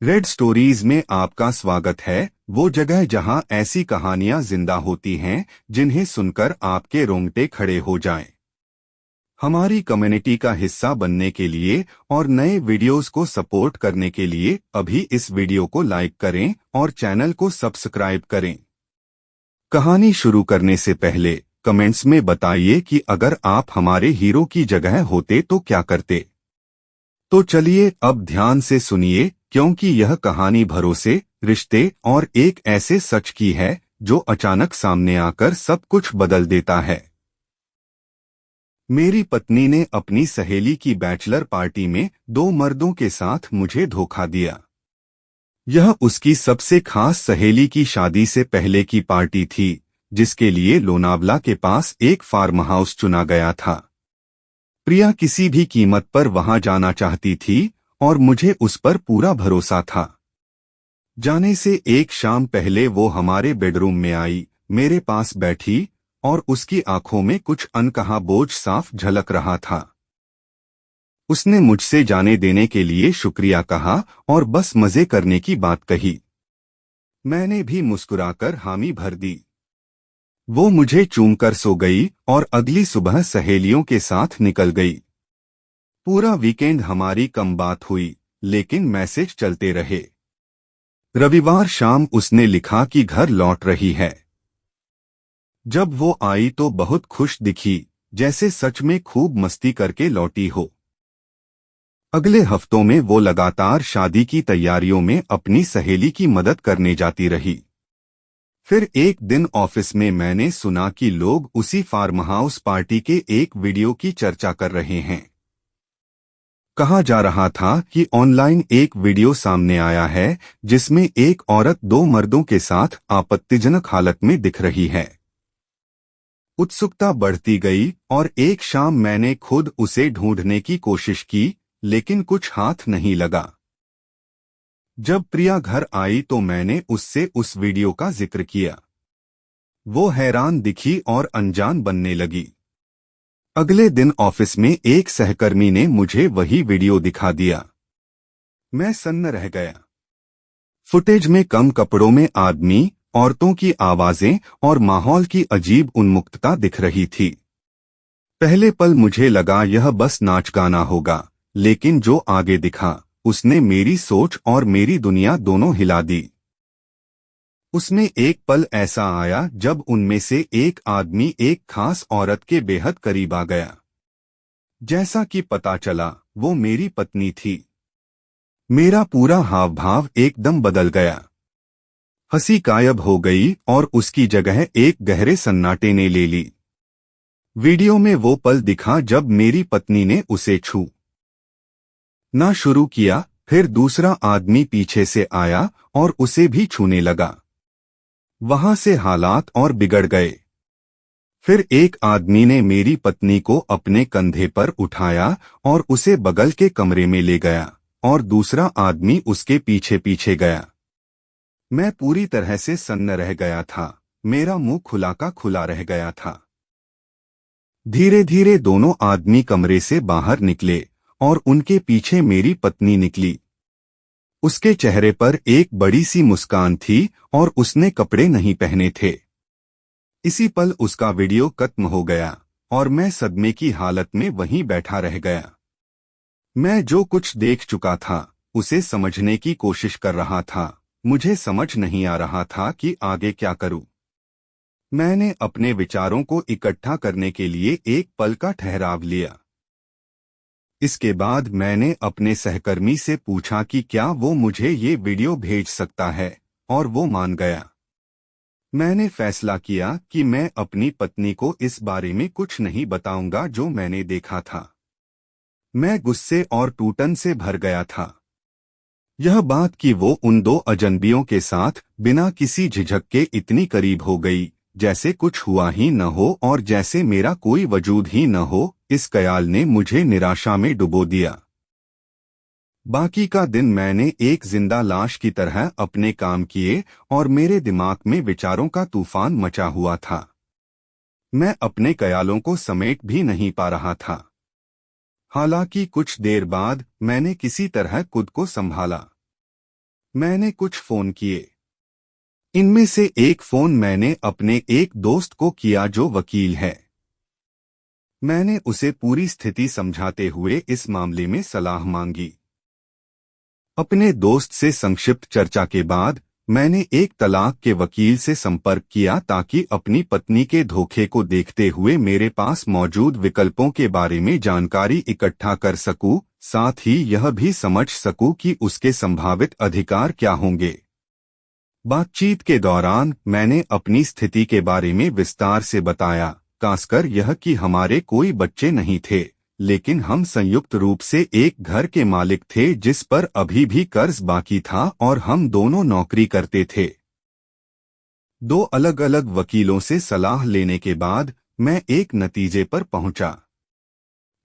Red stories में आपका स्वागत है। वो जगह जहां ऐसी कहानियां जिंदा होती हैं जिन्हें सुनकर आपके रोंगटे खड़े हो जाएं। हमारी कम्युनिटी का हिस्सा बनने के लिए और नए वीडियोस को सपोर्ट करने के लिए अभी इस वीडियो को लाइक करें और चैनल को सब्सक्राइब करें। कहानी शुरू करने से पहले कमेंट्स में बताइए कि अगर आप हमारे हीरो की जगह होते तो क्या करते। तो चलिए अब ध्यान से सुनिए, क्योंकि यह कहानी भरोसे, रिश्ते और एक ऐसे सच की है जो अचानक सामने आकर सब कुछ बदल देता है। मेरी पत्नी ने अपनी सहेली की बैचलर पार्टी में 2 मर्दों के साथ मुझे धोखा दिया। यह उसकी सबसे खास सहेली की शादी से पहले की पार्टी थी, जिसके लिए लोनावला के पास एक फार्म हाउस चुना गया था। प्रिया किसी भी कीमत पर वहां जाना चाहती थी और मुझे उस पर पूरा भरोसा था। जाने से एक शाम पहले वो हमारे बेडरूम में आई, मेरे पास बैठी और उसकी आंखों में कुछ अनकहा बोझ साफ झलक रहा था। उसने मुझसे जाने देने के लिए शुक्रिया कहा और बस मजे करने की बात कही। मैंने भी मुस्कुराकर हामी भर दी। वो मुझे चूमकर सो गई और अगली सुबह सहेलियों के साथ निकल गई। पूरा वीकेंड हमारी कम बात हुई, लेकिन मैसेज चलते रहे। रविवार शाम उसने लिखा कि घर लौट रही है। जब वो आई तो बहुत खुश दिखी, जैसे सच में खूब मस्ती करके लौटी हो। अगले हफ्तों में वो लगातार शादी की तैयारियों में अपनी सहेली की मदद करने जाती रही। फिर एक दिन ऑफिस में मैंने सुना कि लोग उसी फार्म हाउस पार्टी के एक वीडियो की चर्चा कर रहे हैं। कहा जा रहा था कि ऑनलाइन एक वीडियो सामने आया है जिसमें एक औरत 2 मर्दों के साथ आपत्तिजनक हालत में दिख रही है। उत्सुकता बढ़ती गई और एक शाम मैंने खुद उसे ढूंढने की कोशिश की, लेकिन कुछ हाथ नहीं लगा। जब प्रिया घर आई तो मैंने उससे उस वीडियो का जिक्र किया। वो हैरान दिखी और अनजान बनने लगी। अगले दिन ऑफिस में एक सहकर्मी ने मुझे वही वीडियो दिखा दिया। मैं सन्न रह गया। फुटेज में कम कपड़ों में आदमी, औरतों की आवाजें और माहौल की अजीब उन्मुक्तता दिख रही थी। पहले पल मुझे लगा यह बस नाच गाना होगा, लेकिन जो आगे दिखा उसने मेरी सोच और मेरी दुनिया दोनों हिला दी। उसमें एक पल ऐसा आया जब उनमें से एक आदमी एक खास औरत के बेहद करीब आ गया। जैसा कि पता चला वो मेरी पत्नी थी। मेरा पूरा हाव भाव एकदम बदल गया। हंसी गायब हो गई और उसकी जगह एक गहरे सन्नाटे ने ले ली। वीडियो में वो पल दिखा जब मेरी पत्नी ने उसे छू ना शुरू किया, फिर दूसरा आदमी पीछे से आया और उसे भी छूने लगा। वहां से हालात और बिगड़ गए। फिर एक आदमी ने मेरी पत्नी को अपने कंधे पर उठाया और उसे बगल के कमरे में ले गया और दूसरा आदमी उसके पीछे पीछे गया। मैं पूरी तरह से सन्न रह गया था। मेरा मुंह खुला का खुला रह गया था। धीरे धीरे दोनों आदमी कमरे से बाहर निकले और उनके पीछे मेरी पत्नी निकली। उसके चेहरे पर एक बड़ी सी मुस्कान थी और उसने कपड़े नहीं पहने थे। इसी पल उसका वीडियो खत्म हो गया और मैं सदमे की हालत में वहीं बैठा रह गया। मैं जो कुछ देख चुका था उसे समझने की कोशिश कर रहा था। मुझे समझ नहीं आ रहा था कि आगे क्या करूं। मैंने अपने विचारों को इकट्ठा करने के लिए एक पल का ठहराव लिया। इसके बाद मैंने अपने सहकर्मी से पूछा कि क्या वो मुझे ये वीडियो भेज सकता है, और वो मान गया। मैंने फैसला किया कि मैं अपनी पत्नी को इस बारे में कुछ नहीं बताऊंगा जो मैंने देखा था। मैं गुस्से और टूटन से भर गया था। यह बात कि वो उन 2 अजनबियों के साथ बिना किसी झिझक के इतनी करीब हो गई, जैसे कुछ हुआ ही न हो और जैसे मेरा कोई वजूद ही न हो, इस ख्याल ने मुझे निराशा में डुबो दिया। बाकी का दिन मैंने एक जिंदा लाश की तरह अपने काम किए और मेरे दिमाग में विचारों का तूफान मचा हुआ था। मैं अपने ख्यालों को समेट भी नहीं पा रहा था। हालांकि कुछ देर बाद मैंने किसी तरह खुद को संभाला। मैंने कुछ फोन किए। इनमें से एक फोन मैंने अपने एक दोस्त को किया जो वकील है। मैंने उसे पूरी स्थिति समझाते हुए इस मामले में सलाह मांगी। अपने दोस्त से संक्षिप्त चर्चा के बाद मैंने एक तलाक के वकील से संपर्क किया ताकि अपनी पत्नी के धोखे को देखते हुए मेरे पास मौजूद विकल्पों के बारे में जानकारी इकट्ठा कर सकूं, साथ ही यह भी समझ सकूं कि उसके संभावित अधिकार क्या होंगे। बातचीत के दौरान मैंने अपनी स्थिति के बारे में विस्तार से बताया, खासकर यह कि हमारे कोई बच्चे नहीं थे, लेकिन हम संयुक्त रूप से एक घर के मालिक थे जिस पर अभी भी कर्ज बाकी था और हम दोनों नौकरी करते थे। दो अलग अलग वकीलों से सलाह लेने के बाद मैं एक नतीजे पर पहुंचा।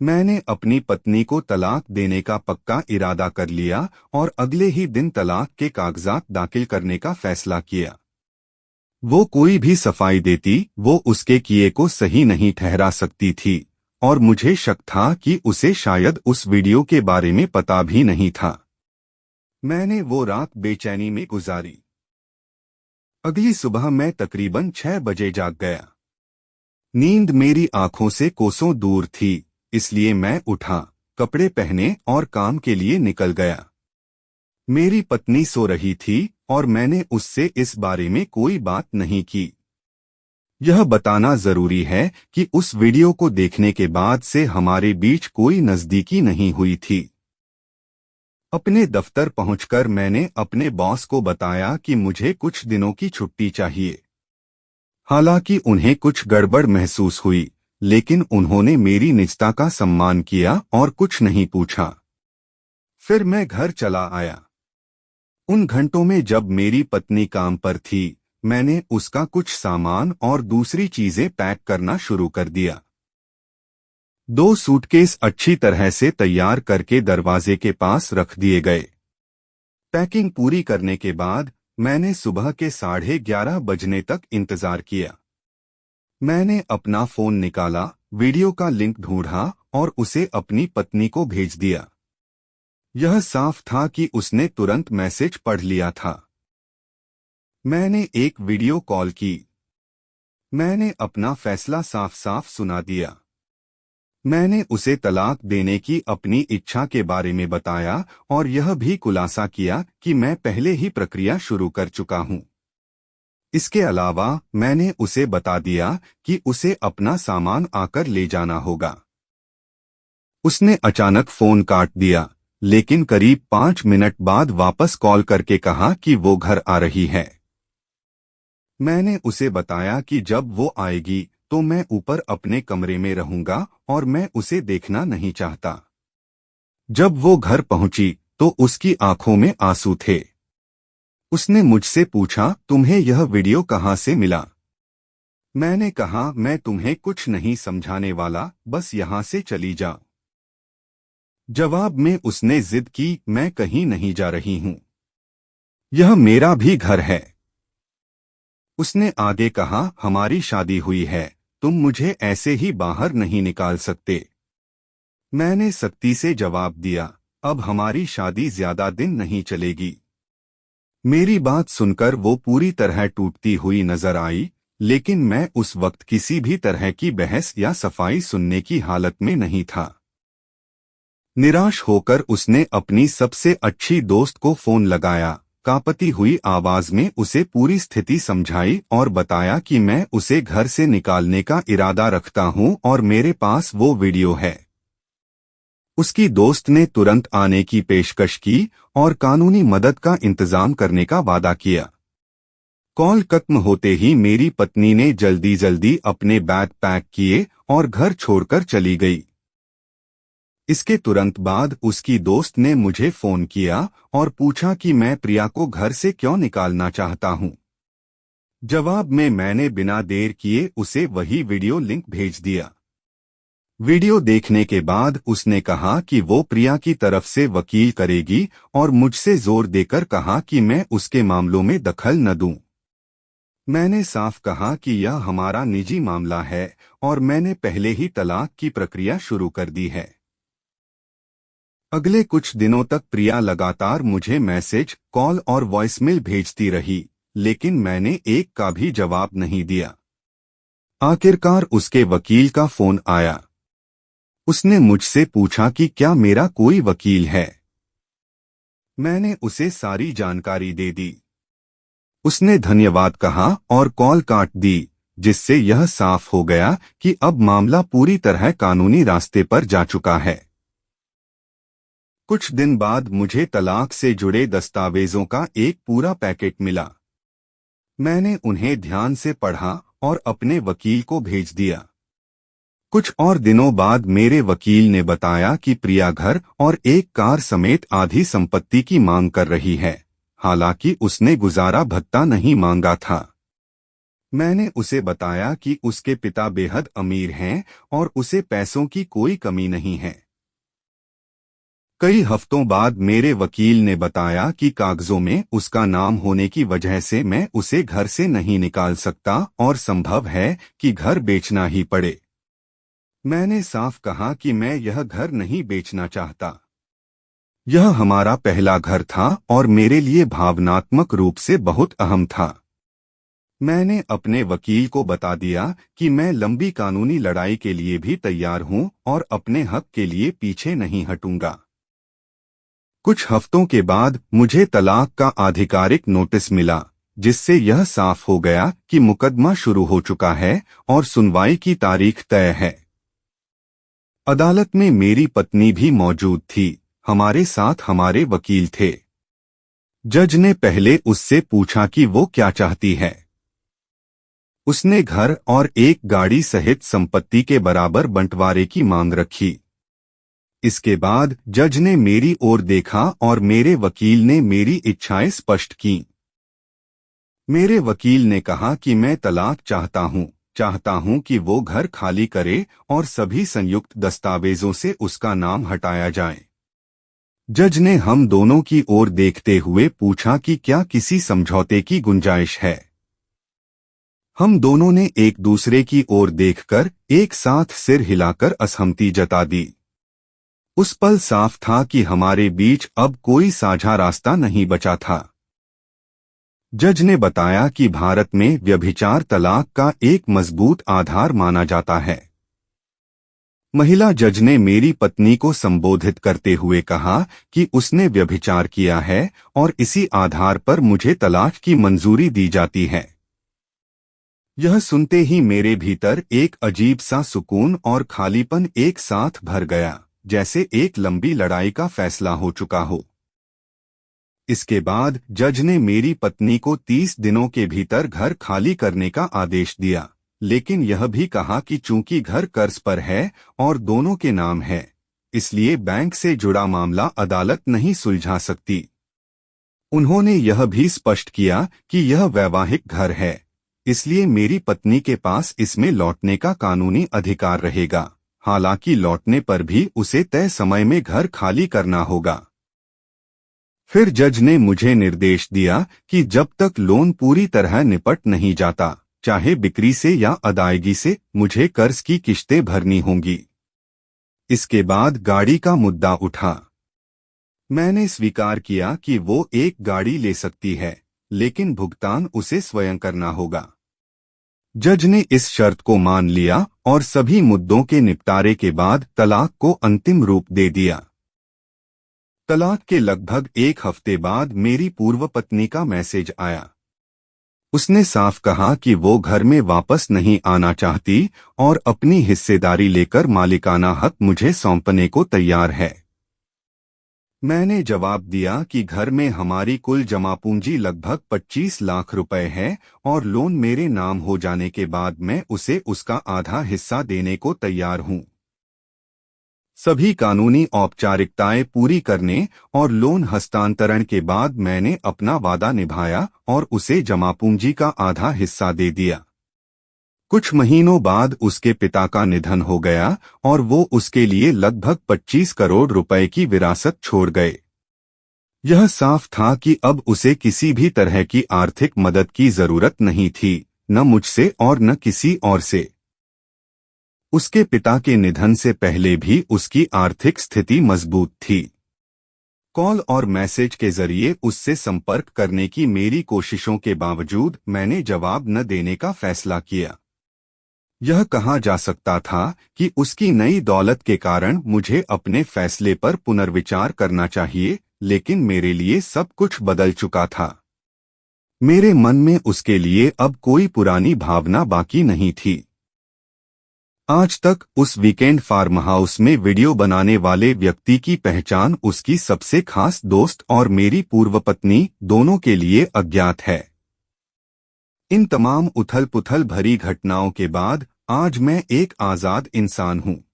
मैंने अपनी पत्नी को तलाक देने का पक्का इरादा कर लिया और अगले ही दिन तलाक के कागजात दाखिल करने का फैसला किया। वो कोई भी सफाई देती, वो उसके किए को सही नहीं ठहरा सकती थी और मुझे शक था कि उसे शायद उस वीडियो के बारे में पता भी नहीं था। मैंने वो रात बेचैनी में गुजारी। अगली सुबह मैं तकरीबन 6 बजे जाग गया। नींद मेरी आंखों से कोसों दूर थी, इसलिए मैं उठा, कपड़े पहने और काम के लिए निकल गया। मेरी पत्नी सो रही थी और मैंने उससे इस बारे में कोई बात नहीं की। यह बताना जरूरी है कि उस वीडियो को देखने के बाद से हमारे बीच कोई नजदीकी नहीं हुई थी। अपने दफ्तर पहुंचकर मैंने अपने बॉस को बताया कि मुझे कुछ दिनों की छुट्टी चाहिए। हालांकि उन्हें कुछ गड़बड़ महसूस हुई, लेकिन उन्होंने मेरी निजता का सम्मान किया और कुछ नहीं पूछा। फिर मैं घर चला आया। उन घंटों में जब मेरी पत्नी काम पर थी, मैंने उसका कुछ सामान और दूसरी चीजें पैक करना शुरू कर दिया। 2 सूटकेस अच्छी तरह से तैयार करके दरवाजे के पास रख दिए गए। पैकिंग पूरी करने के बाद मैंने सुबह के 11:30 बजने तक इंतजार किया। मैंने अपना फोन निकाला, वीडियो का लिंक ढूंढा और उसे अपनी पत्नी को भेज दिया। यह साफ था कि उसने तुरंत मैसेज पढ़ लिया था। मैंने एक वीडियो कॉल की। मैंने अपना फैसला साफ साफ सुना दिया। मैंने उसे तलाक देने की अपनी इच्छा के बारे में बताया और यह भी खुलासा किया कि मैं पहले ही प्रक्रिया शुरू कर चुका हूं। इसके अलावा मैंने उसे बता दिया कि उसे अपना सामान आकर ले जाना होगा। उसने अचानक फोन काट दिया, लेकिन करीब 5 मिनट बाद वापस कॉल करके कहा कि वो घर आ रही है। मैंने उसे बताया कि जब वो आएगी तो मैं ऊपर अपने कमरे में रहूंगा और मैं उसे देखना नहीं चाहता। जब वो घर पहुंची तो उसकी आंखों में आंसू थे। उसने मुझसे पूछा, तुम्हें यह वीडियो कहां से मिला? मैंने कहा, मैं तुम्हें कुछ नहीं समझाने वाला, बस यहां से चली जा। जवाब में उसने जिद की, मैं कहीं नहीं जा रही हूं, यह मेरा भी घर है। उसने आगे कहा, हमारी शादी हुई है, तुम मुझे ऐसे ही बाहर नहीं निकाल सकते। मैंने सख्ती से जवाब दिया, अब हमारी शादी ज्यादा दिन नहीं चलेगी। मेरी बात सुनकर वो पूरी तरह टूटती हुई नजर आई, लेकिन मैं उस वक्त किसी भी तरह की बहस या सफाई सुनने की हालत में नहीं था। निराश होकर उसने अपनी सबसे अच्छी दोस्त को फोन लगाया, कांपती हुई आवाज में उसे पूरी स्थिति समझाई और बताया कि मैं उसे घर से निकालने का इरादा रखता हूं और मेरे पास वो वीडियो है। उसकी दोस्त ने तुरंत आने की पेशकश की और कानूनी मदद का इंतजाम करने का वादा किया। कॉल खत्म होते ही मेरी पत्नी ने जल्दी जल्दी अपने बैग पैक किए और घर छोड़कर चली गई। इसके तुरंत बाद उसकी दोस्त ने मुझे फोन किया और पूछा कि मैं प्रिया को घर से क्यों निकालना चाहता हूं। जवाब में मैंने बिना देर किए उसे वही वीडियो लिंक भेज दिया। वीडियो देखने के बाद उसने कहा कि वो प्रिया की तरफ से वकील करेगी और मुझसे जोर देकर कहा कि मैं उसके मामलों में दखल न दूं। मैंने साफ कहा कि यह हमारा निजी मामला है और मैंने पहले ही तलाक की प्रक्रिया शुरू कर दी है। अगले कुछ दिनों तक प्रिया लगातार मुझे मैसेज, कॉल और वॉइसमेल भेजती रही, लेकिन मैंने एक का भी जवाब नहीं दिया। आखिरकार उसके वकील का फोन आया। उसने मुझसे पूछा कि क्या मेरा कोई वकील है। मैंने उसे सारी जानकारी दे दी। उसने धन्यवाद कहा और कॉल काट दी, जिससे यह साफ हो गया कि अब मामला पूरी तरह कानूनी रास्ते पर जा चुका है। कुछ दिन बाद मुझे तलाक से जुड़े दस्तावेजों का एक पूरा पैकेट मिला। मैंने उन्हें ध्यान से पढ़ा और अपने वकील को भेज दिया। कुछ और दिनों बाद मेरे वकील ने बताया कि प्रिया घर और एक कार समेत आधी संपत्ति की मांग कर रही है, हालांकि उसने गुजारा भत्ता नहीं मांगा था। मैंने उसे बताया कि उसके पिता बेहद अमीर हैं और उसे पैसों की कोई कमी नहीं है। कई हफ्तों बाद मेरे वकील ने बताया कि कागजों में उसका नाम होने की वजह से मैं उसे घर से नहीं निकाल सकता और संभव है कि घर बेचना ही पड़े। मैंने साफ कहा कि मैं यह घर नहीं बेचना चाहता। यह हमारा पहला घर था और मेरे लिए भावनात्मक रूप से बहुत अहम था। मैंने अपने वकील को बता दिया कि मैं लंबी कानूनी लड़ाई के लिए भी तैयार हूं और अपने हक के लिए पीछे नहीं हटूंगा। कुछ हफ्तों के बाद मुझे तलाक का आधिकारिक नोटिस मिला, जिससे यह साफ हो गया कि मुकदमा शुरू हो चुका है और सुनवाई की तारीख तय है। अदालत में मेरी पत्नी भी मौजूद थी। हमारे साथ हमारे वकील थे। जज ने पहले उससे पूछा कि वो क्या चाहती है। उसने घर और एक गाड़ी सहित संपत्ति के बराबर बंटवारे की मांग रखी। इसके बाद जज ने मेरी ओर देखा और मेरे वकील ने मेरी इच्छाएं स्पष्ट की। मेरे वकील ने कहा कि मैं तलाक चाहता हूं कि वो घर खाली करे और सभी संयुक्त दस्तावेजों से उसका नाम हटाया जाए। जज ने हम दोनों की ओर देखते हुए पूछा कि क्या किसी समझौते की गुंजाइश है। हम दोनों ने एक दूसरे की ओर देखकर एक साथ सिर हिलाकर असहमति जता दी। उस पल साफ था कि हमारे बीच अब कोई साझा रास्ता नहीं बचा था। जज ने बताया कि भारत में व्यभिचार तलाक का एक मजबूत आधार माना जाता है। महिला जज ने मेरी पत्नी को संबोधित करते हुए कहा कि उसने व्यभिचार किया है और इसी आधार पर मुझे तलाक की मंजूरी दी जाती है। यह सुनते ही मेरे भीतर एक अजीब सा सुकून और खालीपन एक साथ भर गया, जैसे एक लंबी लड़ाई का फैसला हो चुका हो। इसके बाद जज ने मेरी पत्नी को 30 दिनों के भीतर घर खाली करने का आदेश दिया, लेकिन यह भी कहा कि चूंकि घर कर्ज पर है और दोनों के नाम है, इसलिए बैंक से जुड़ा मामला अदालत नहीं सुलझा सकती। उन्होंने यह भी स्पष्ट किया कि यह वैवाहिक घर है, इसलिए मेरी पत्नी के पास इसमें लौटने का कानूनी अधिकार रहेगा, हालांकि लौटने पर भी उसे तय समय में घर खाली करना होगा। फिर जज ने मुझे निर्देश दिया कि जब तक लोन पूरी तरह निपट नहीं जाता, चाहे बिक्री से या अदायगी से, मुझे कर्ज की किश्तें भरनी होंगी। इसके बाद गाड़ी का मुद्दा उठा। मैंने स्वीकार किया कि वो एक गाड़ी ले सकती है, लेकिन भुगतान उसे स्वयं करना होगा। जज ने इस शर्त को मान लिया और सभी मुद्दों के निपटारे के बाद तलाक को अंतिम रूप दे दिया। तलाक के लगभग एक हफ्ते बाद मेरी पूर्व पत्नी का मैसेज आया। उसने साफ कहा कि वो घर में वापस नहीं आना चाहती और अपनी हिस्सेदारी लेकर मालिकाना हक मुझे सौंपने को तैयार है। मैंने जवाब दिया कि घर में हमारी कुल जमा पूंजी लगभग 25 लाख रुपए है और लोन मेरे नाम हो जाने के बाद मैं उसे उसका आधा हिस्सा देने को तैयार हूं। सभी कानूनी औपचारिकताएं पूरी करने और लोन हस्तांतरण के बाद मैंने अपना वादा निभाया और उसे जमा पूंजी का आधा हिस्सा दे दिया। कुछ महीनों बाद उसके पिता का निधन हो गया और वो उसके लिए लगभग 25 करोड़ रुपए की विरासत छोड़ गए। यह साफ था कि अब उसे किसी भी तरह की आर्थिक मदद की जरूरत नहीं थी, न मुझसे और न किसी और से। उसके पिता के निधन से पहले भी उसकी आर्थिक स्थिति मजबूत थी। कॉल और मैसेज के जरिए उससे संपर्क करने की मेरी कोशिशों के बावजूद मैंने जवाब न देने का फैसला किया। यह कहा जा सकता था कि उसकी नई दौलत के कारण मुझे अपने फैसले पर पुनर्विचार करना चाहिए, लेकिन मेरे लिए सब कुछ बदल चुका था। मेरे मन में उसके लिए अब कोई पुरानी भावना बाकी नहीं थी। आज तक उस वीकेंड फार्म हाउस में वीडियो बनाने वाले व्यक्ति की पहचान उसकी सबसे खास दोस्त और मेरी पूर्व पत्नी दोनों के लिए अज्ञात है। इन तमाम उथल-पुथल भरी घटनाओं के बाद आज मैं एक आजाद इंसान हूँ।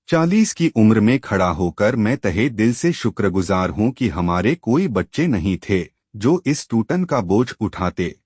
40 की उम्र में खड़ा होकर मैं तहे दिल से शुक्रगुजार हूँ कि हमारे कोई बच्चे नहीं थे जो इस टूटन का बोझ उठाते।